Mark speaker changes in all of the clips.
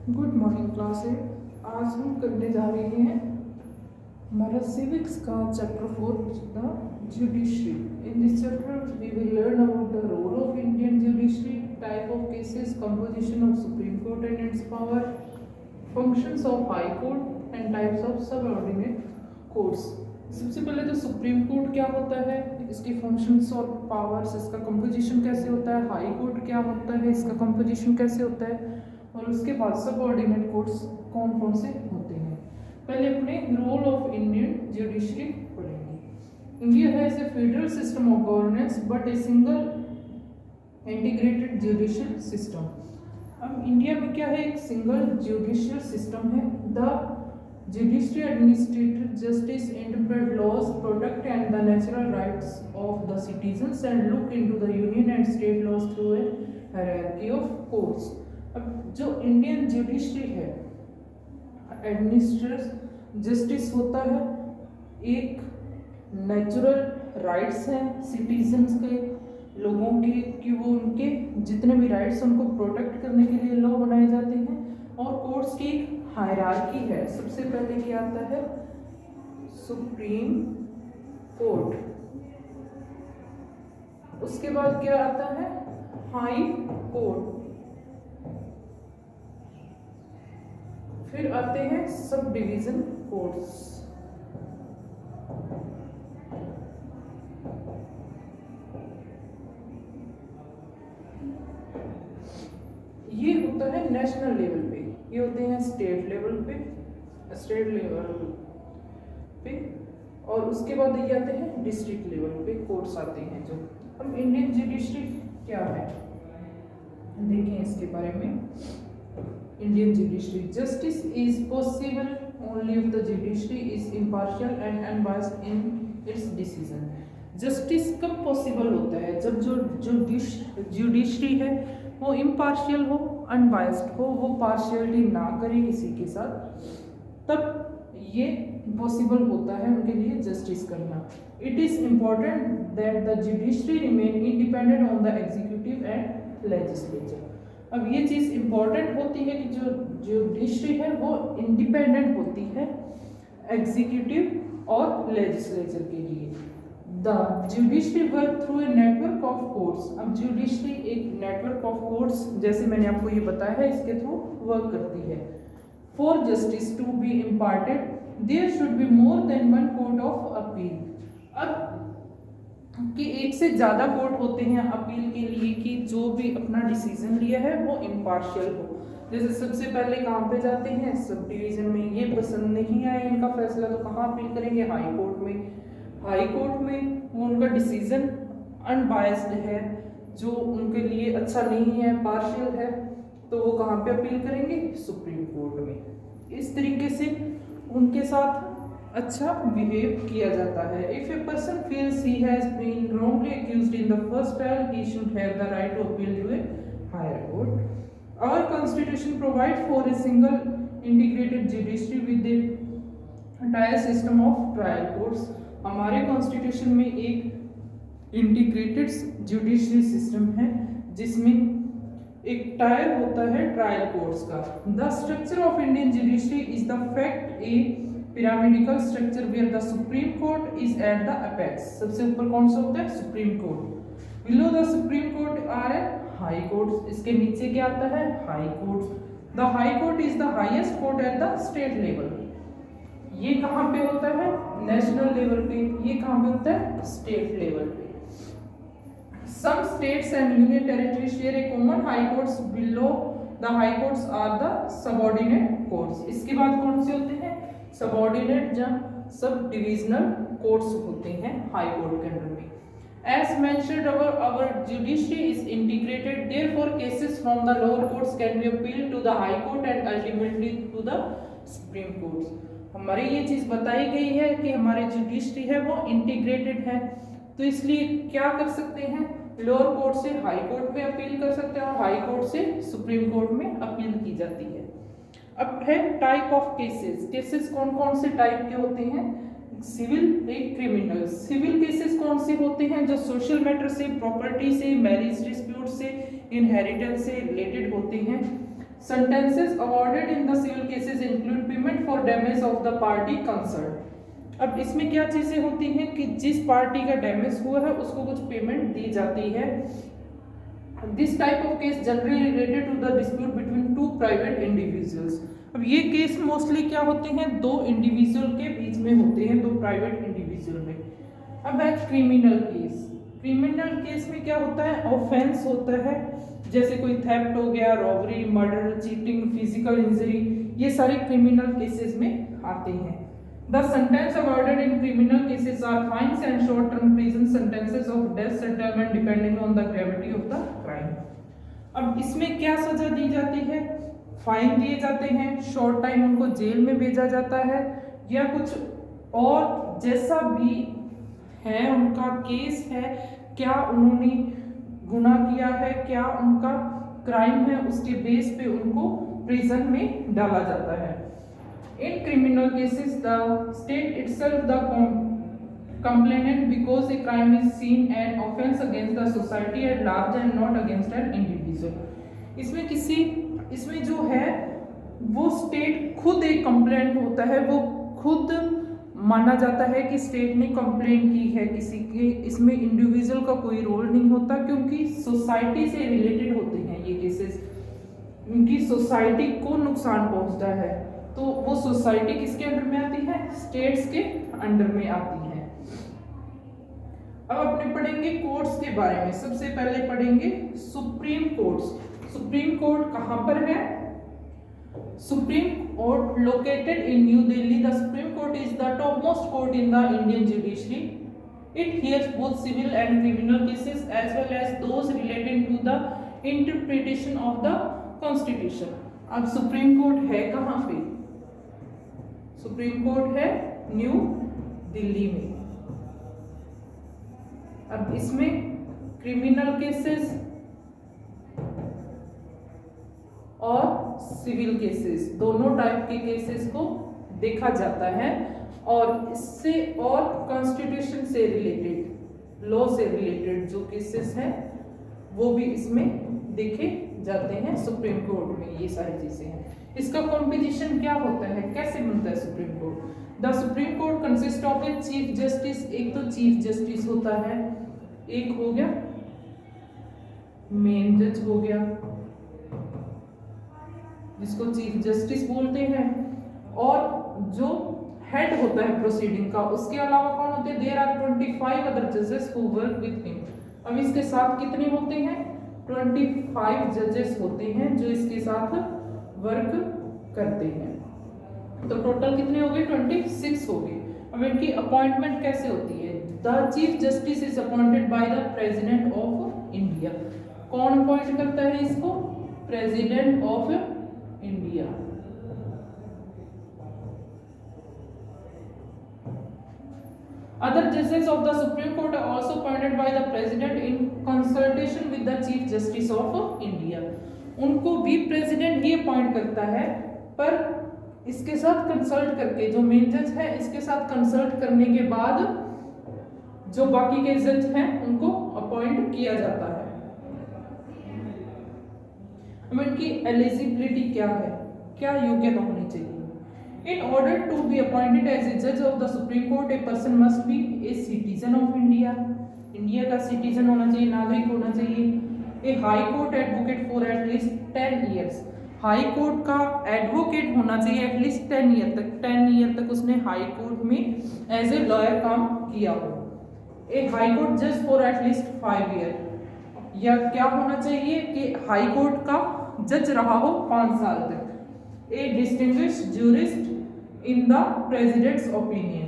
Speaker 1: Good morning classes. आज हम करने जा रहे हैं हमारा सिविक्स का chapter 4 the judiciary. In this chapter we will learn about the role of Indian judiciary, type of cases, composition of supreme court and its power, functions of high court and types of subordinate courts. सबसे पहले तो supreme court क्या होता है, इसकी functions और powers, इसका composition कैसे होता है, हाई कोर्ट क्या होता है, इसका कंपोजिशन कैसे होता है, और उसके बाद सबऑर्डिनेट कोर्ट्स कौन कौन से होते हैं। पहले अपने रोल ऑफ इंडियन जुडिशरी पढ़ेंगे। India has a federal system of governance but a single integrated judicial system. अब इंडिया में क्या है, एक सिंगल जुडिशियल सिस्टम है। The judiciary administrates justice, interpret laws, protect and the natural rights of the citizens and look into the union and state laws through a hierarchy of courts। अब जो Indian judiciary है, administrate justice होता है, एक natural rights हैं citizens के, लोगों के, कि वो उनके जितने भी राइट्स उनको प्रोटेक्ट करने के लिए लॉ बनाए जाते हैं। और कोर्ट्स की हायरार्की है। सबसे पहले क्या आता है, सुप्रीम कोर्ट, उसके बाद क्या आता है, हाई कोर्ट, फिर आते हैं सब डिवीजन कोर्ट्स। ये होता है नेशनल लेवल पे, ये होते हैं स्टेट लेवल पे, और उसके बाद ये आते हैं डिस्ट्रिक्ट लेवल पे कोर्ट्स आते हैं। जो अब इंडियन जुडिशरी क्या है देखें इसके बारे में। Indian judiciary, justice is possible only if the judiciary is impartial and unbiased in its decision. Justice कब पॉसिबल होता है, जब जो जुडिशरी है वो इम्पार्शियल हो, अनबायस्ड हो, वो पार्शियलिटी ना करे किसी के साथ, तब ये पॉसिबल होता है उनके लिए जस्टिस करना। It is important that the judiciary remain independent on the executive and legislature. अब ये चीज़ इम्पॉर्टेंट होती है कि जो जुडिशरी है वो इंडिपेंडेंट होती है एग्जीक्यूटिव और लेजिस्लेचर के लिए। The judiciary work through a network of courts. अब जुडिशरी एक नेटवर्क ऑफ कोर्ट्स, जैसे मैंने आपको ये बताया है, इसके थ्रू वर्क करती है। For justice to be imparted there should be more than one court of appeal. अब कि एक से ज़्यादा कोर्ट होते हैं अपील के लिए, कि जो भी अपना डिसीजन लिया है वो इम्पार्शियल हो। जैसे सबसे पहले कहाँ पे जाते हैं, सब डिवीजन में, ये पसंद नहीं आया इनका फैसला तो कहाँ अपील करेंगे, हाई कोर्ट में। हाई कोर्ट में वो उनका डिसीजन अनबायस्ड है, जो उनके लिए अच्छा नहीं है, पार्शियल है, तो वो कहाँ पे अपील करेंगे, सुप्रीम कोर्ट में। इस तरीके से उनके साथ अच्छा बिहेव किया जाता है। If a person feels he has been wrongly accused in the first trial, he should have the right to appeal to a higher court. Our constitution provides for a single integrated judiciary with a entire system of trial courts। हमारे constitution में एक integrated judiciary system है जिसमें एक tier होता है trial courts का। The structure of Indian judiciary is the fact a pyramidical structure where the supreme court is at the apex. सबसे ऊपर कौन सा होता है, supreme court. Below the supreme court are a high court, इसके नीचे क्या आता है, high court. The high court is the highest court at the state level. ये कहाँ पे होता है, नेशनल लेवल पे। ये कहाँ पे होता है, स्टेट लेवल पे। Some states and union territories share a common high courts. Below the high courts are the subordinate courts। इसके बाद कौन से होते हैं, सबऑर्डिनेट, जब सब डिविजनल कोर्ट्स होते हैं हाई कोर्ट के अंडर में। As mentioned, our judiciary is integrated. Therefore, cases from the lower courts can be appealed to the high court and ultimately to the supreme courts। हमारी ये चीज़ बताई गई है कि हमारी जुडिशरी है वो इंटीग्रेटेड है, तो इसलिए क्या कर सकते हैं, लोअर कोर्ट से हाई कोर्ट में अपील कर सकते हैं और हाई कोर्ट से सुप्रीम कोर्ट में अपील की जाती है। अब है टाइप ऑफ केसेस। केसेस कौन कौन से टाइप के होते हैं, सिविल, एक क्रिमिनल। सिविल केसेस कौन से होते हैं, जो सोशल मैटर से, प्रॉपर्टी से, मैरिज डिस्प्यूट से, इनहेरिटेंस से रिलेटेड होते हैं। sentences awarded in the civil cases include payment for damage of the party concerned. अब इसमें क्या चीजें होती हैं कि जिस पार्टी का डैमेज हुआ है उसको कुछ पेमेंट दी जाती है. This type of case generally related to the dispute between two private individuals. अब ये केस मोस्टली क्या होते हैं, दो इंडिविजुअल के बीच में होते हैं, दो प्राइवेट इंडिविजुअल में. अब है क्रिमिनल केस. क्रिमिनल केस में क्या होता है, ऑफेंस होता है, जैसे कोई थेफ्ट हो गया, robbery, murder, cheating, physical injury, ये सारे क्रिमिनल केसेस में आते हैं. The sentence awarded in criminal cases are fines and short-term prison sentences of death settlement depending on the gravity of the crime. अब इसमें क्या सजा दी जाती है, फाइन दिए जाते हैं, शॉर्ट टाइम उनको जेल में भेजा जाता है, या कुछ और जैसा भी है उनका केस है, क्या उन्होंने गुनाह किया है, क्या उनका क्राइम है, उसके बेस पे उनको प्रिजन में डाला जाता है. In criminal cases, the state itself the complainant because a crime is seen an offense against the society at large and not against an individual. इसमें जो है वो स्टेट खुद एक कंप्लेंट होता है, वो खुद माना जाता है कि स्टेट ने कंप्लेंट की है किसी के. इसमें इंडिविजुअल का कोई रोल नहीं होता क्योंकि सोसाइटी से रिलेटेड होते हैं ये केसेस. उनकी सोसाइटी को नुकसान पहुंचता है तो वो सोसाइटी किसके अंडर में आती है, स्टेट्स के अंडर में आती है. अब अपने पढ़ेंगे कोर्ट्स के बारे में. सबसे पहले पढ़ेंगे सुप्रीम कोर्ट्स. सुप्रीम कोर्ट कहां पर है, supreme court located in New Delhi. The supreme court is the top most court in the Indian judiciary. It hears both civil and criminal cases as well as those relating to the interpretation of the constitution. अब supreme court है कहां पे, supreme court है New Delhi में. अब इसमें criminal cases और civil cases दोनों टाइप के केसेस को देखा जाता है, और इससे और कॉन्स्टिट्यूशन से रिलेटेड, लॉ से रिलेटेड जो केसेस हैं वो भी इसमें देखे जाते हैं सुप्रीम कोर्ट में. ये सारी चीजें हैं. इसका कॉम्पोजिशन क्या होता है, कैसे बनता है supreme court. The supreme court consist of a chief justice. एक तो चीफ जस्टिस होता है, एक हो गया मेन जज हो गया जिसको चीफ जस्टिस बोलते हैं, और जो हेड होता है प्रोसीडिंग का, उसके अलावा कौन होते हैं, देयर आर 25 अदर जजेस हु वर्क विद हिम. अब इसके साथ कितने होते हैं, 25 जजेस होते हैं जो इसके साथ वर्क करते हैं. तो टोटल कितने हो गए, 26 हो गए. अब इनकी अपॉइंटमेंट कैसे होती है. The chief justice is appointed by the president of India. कौन अपॉइंट करता है इसको, president of India. Other judges of the Supreme Court are also appointed by the President in consultation with the Chief Justice of India. उनको भी president ही appoint करता है, पर इसके साथ कंसल्ट करके, जो मेन जज है इसके साथ कंसल्ट करने के बाद जो बाकी के जज हैं उनको अपॉइंट किया जाता है. अब इनकी एलिजिबिलिटी क्या है, क्या योग्यता होनी चाहिए. In order to be appointed as a judge of the Supreme Court, a person must be a citizen of India. India का सिटीजन होना चाहिए, नागरिक होना चाहिए. A high court advocate for at least 10 years. High court का advocate होना चाहिए at least 10 year तक. 10 ईयर तक उसने हाई कोर्ट में एज ए लॉयर काम किया हो. ए हाई कोर्ट जज फॉर एटलीस्ट 5 ईयर. या क्या होना चाहिए कि हाई कोर्ट का जज रहा हो 5 साल तक. A distinguished jurist in the president's opinion.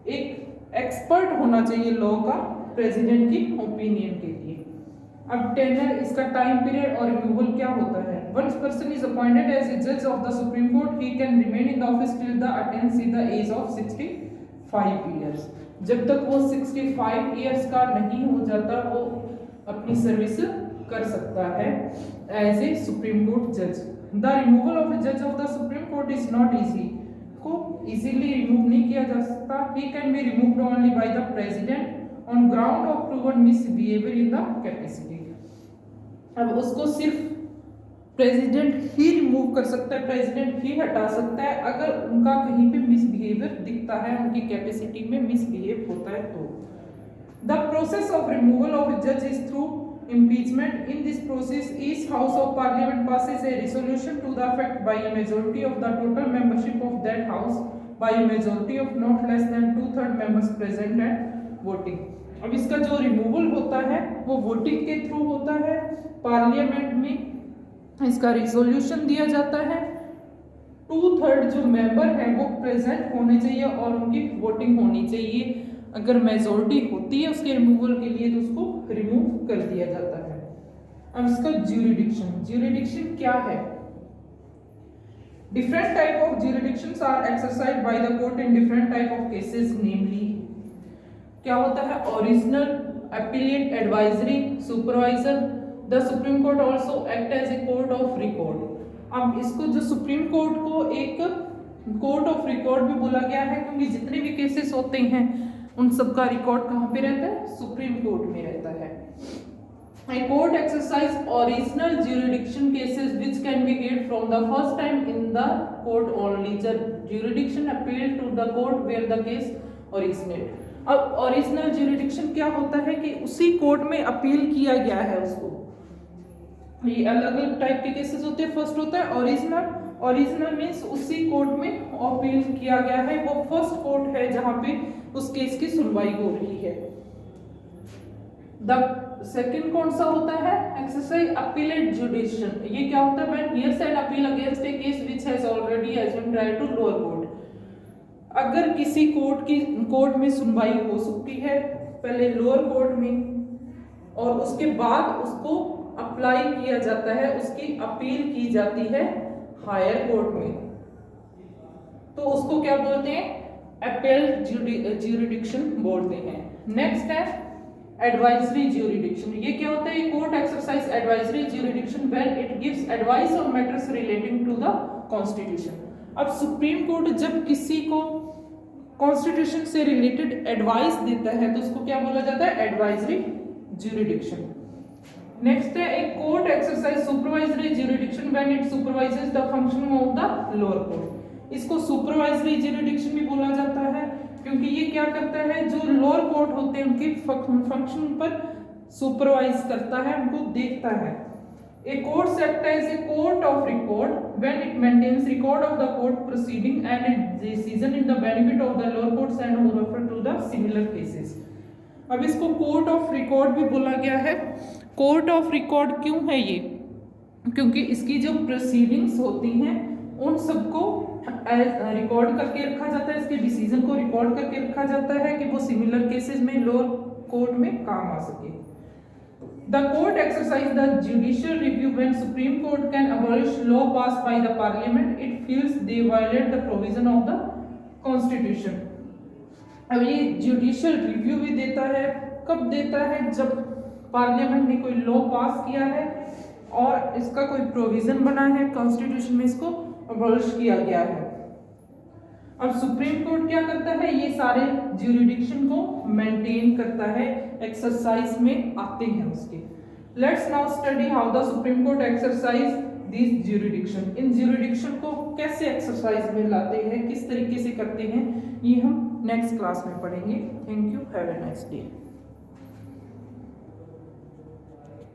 Speaker 1: एक एक्सपर्ट होना चाहिए लॉ का प्रेसिडेंट की ओपिनियन के लिए. अब टेनर, इसका टाइम पीरियड और रिमूवल क्या होता है. Once person is appointed as a जज of the supreme court, he can remain in the office till the attains the age of 65 years. जब तक वो 65 ईयर्स का नहीं हो जाता वो अपनी सर्विस कर सकता है एज ए सुप्रीम कोर्ट जज. द रिमूवल ऑफ ए जज of the supreme court is not easy. को इजीली रिमूव नहीं किया जा सकता. He can be removed only by the president on ground of proven misbehaviour in the capacity. अब उसको सिर्फ प्रेसिडेंट ही रिमूव कर सकता है, प्रेसिडेंट ही हटा सकता है अगर उनका कहीं पे मिसबिहेवियर दिखता है, उनकी कैपेसिटी में मिसबिहेव होता है तो। The process of removal of जज is through impeachment. In this process, each House of Parliament passes a resolution to the effect by a majority of the total membership of that House by a majority of not less than 2/3 members present and voting. अब इसका जो removal होता है वो voting के through होता है, parliament में इसका रिजोल्यूशन दिया जाता है, 2/3 जो मेंबर हैं वो प्रेजेंट होने चाहिए और उनकी वोटिंग होनी चाहिए। अगर मेजोरिटी होती है उसके रिमूवल के लिए तो उसको रिमूव कर दिया जाता है। अब इसका ज्यूरिडिक्शन, ज्यूरिडिक्शन क्या है? Different type of jurisdictions are exercised by the court in different type of cases, namely क्या होता है? Original, appellate, advisory, supervisor. The supreme court also act as a court of record. अब इसको जो supreme court को एक court of record भी बोला गया है क्योंकि जितने भी केसेस होते हैं उन सब का रिकॉर्ड कहाँ पे रहता है? सुप्रीम कोर्ट में रहता है। A court exercise original jurisdiction cases which can be heard from the first time in the court only. The jurisdiction appeal to the court where the case originate. अब original jurisdiction क्या होता है कि उसी court में appeal किया गया है उसको। ये अलग अलग टाइप के केसेस होते हैं। फर्स्ट होता है ओरिजिनल, ओरिजिनल मीन्स उसी कोर्ट में अपील किया गया है, वो फर्स्ट कोर्ट है जहां पे उस केस की सुनवाई हो रही है। द सेकंड कौन सा होता है? Exercise appellate jurisdiction. ये क्या होता है? When here said appeal against a case which has already has been tried to lower court. अगर किसी कोर्ट में सुनवाई हो सकती है पहले लोअर कोर्ट में और उसके बाद उसको अप्लाई किया जाता है, उसकी अपील की जाती है हायर कोर्ट में, तो उसको क्या बोलते हैं? अपील ज्यूरिडिक्शन बोलते हैं। नेक्स्ट है एडवाइजरी ज्यूरिडिक्शन। ये क्या होता है? Court exercise advisory jurisdiction when it gives advice on matters relating to the constitution. अब सुप्रीम कोर्ट जब किसी को कॉन्स्टिट्यूशन से रिलेटेड एडवाइस देता है तो उसको क्या बोला जाता है? Advisory jurisdiction. नेक्स्ट है एक court exercise supervisory jurisdiction when it supervises the functioning of the lower court. इसको सुपरवाइजरी ज्यूरिडिक्शन भी बोला जाता है क्योंकि ये क्या करता है? जो लोअर कोर्ट होते हैं उनके फंक्शन पर सुपरवाइज करता है, उनको देखता है। A court act as a court of record when it maintains record of the court proceeding and it decision in the benefit of the lower courts and refer to the similar cases. अब इसको court of record भी बोला गया है। Court of record क्यों है ये? क्योंकि इसकी जो प्रोसीडिंग्स होती हैं उन सबको रिकॉर्ड करके रखा जाता है, इसके डिसीजन को रिकॉर्ड करके रखा जाता है कि वो सिमिलर केसेस में लोअर कोर्ट में काम आ सके। The court exercise the judicial review when supreme court can abolish law pass by the parliament it feels they violate the provision of the constitution. अब ये जुडिशियल रिव्यू भी देता है, कब देता है? जब पार्लियामेंट ने कोई लॉ पास किया है और इसका कोई प्रोविजन बना है कॉन्स्टिट्यूशन में, इसको अबॉलिश किया गया है। अब सुप्रीम कोर्ट क्या करता है? ये सारे ज्यूरिडिक्शन को मेंटेन करता है, एक्सरसाइज में आते हैं उसके। Let's now study how the supreme court exercise this jurisdiction. In jurisdiction को कैसे एक्सरसाइज में लाते हैं, किस तरीके से करते हैं, ये हम नेक्स्ट क्लास में पढ़ेंगे। Thank you, have a nice day.